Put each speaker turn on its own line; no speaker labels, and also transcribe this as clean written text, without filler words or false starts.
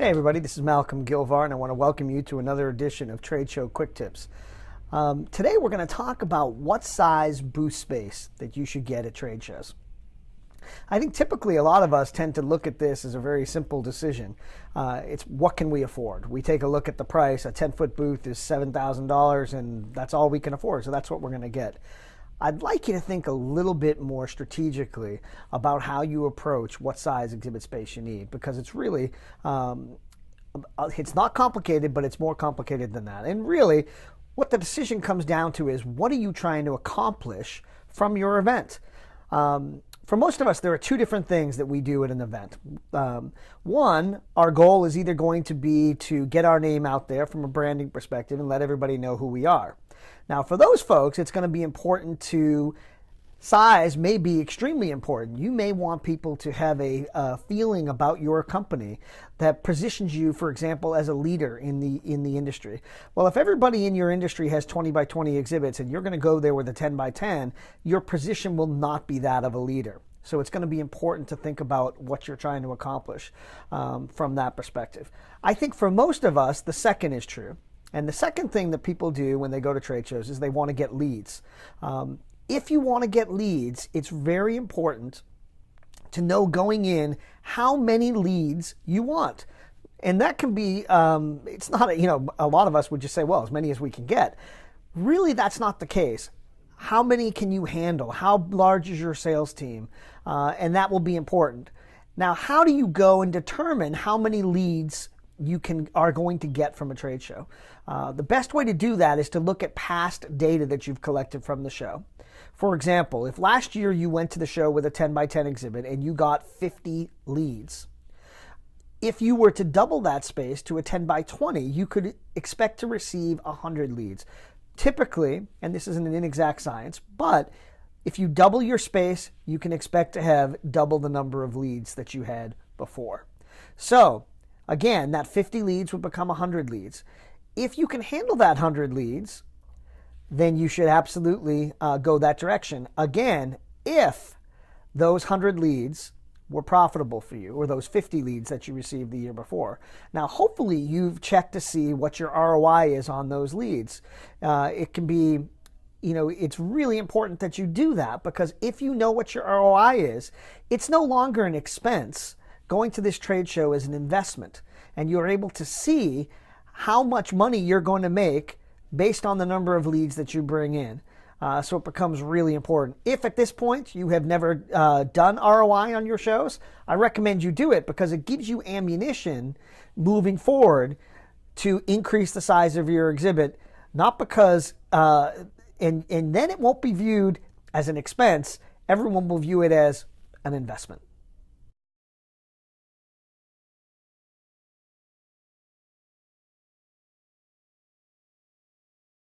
Hey everybody, this is Malcolm Gilvar and I want to welcome you to another edition of Trade Show Quick Tips. Today we're going to talk about what size booth space that you should get at trade shows. I think typically a lot of us tend to look at this as a very simple decision. It's what can we afford? We take a look at the price. A 10-foot booth is $7,000 and that's all we can afford, so that's what we're going to get. I'd like you to think a little bit more strategically about how you approach what size exhibit space you need, because it's really, it's not complicated, but it's more complicated than that. And really, what the decision comes down to is, what are you trying to accomplish from your event? For most of us, there are two different things that we do at an event. One, our goal is either going to be to get our name out there from a branding perspective and let everybody know who we are. Now, for those folks, it's going to be important to, size may be extremely important. You may want people to have a feeling about your company that positions you, for example, as a leader in the industry. Well, if everybody in your industry has 20 by 20 exhibits and you're going to go there with a 10 by 10, your position will not be that of a leader. So it's going to be important to think about what you're trying to accomplish from that perspective. I think for most of us, the second is true. And the second thing that people do when they go to trade shows is they want to get leads. If you want to get leads, it's very important to know going in how many leads you want. And that can be, it's not, a lot of us would just say, well, as many as we can get. Really, that's not the case. How many can you handle? How large is your sales team? And that will be important. Now, how do you go and determine how many leads you are going to get from a trade show? The best way to do that is to look at past data that you've collected from the show. For example, if last year you went to the show with a 10 by 10 exhibit and you got 50 leads, if you were to double that space to a 10 by 20, you could expect to receive 100 leads. Typically, and this isn't an inexact science, but if you double your space, you can expect to have double the number of leads that you had before. So, again, that 50 leads would become 100 leads. If you can handle that 100 leads, then you should absolutely go that direction. Again, if those 100 leads were profitable for you, or those 50 leads that you received the year before. Now, hopefully you've checked to see what your ROI is on those leads. It can be, it's really important that you do that, because if you know what your ROI is, it's no longer an expense. Going to this trade show is an investment, and you're able to see how much money you're going to make based on the number of leads that you bring in. So it becomes really important. If at this point you have never done ROI on your shows, I recommend you do it, because it gives you ammunition moving forward to increase the size of your exhibit, not because, and then it won't be viewed as an expense. Everyone will view it as an investment.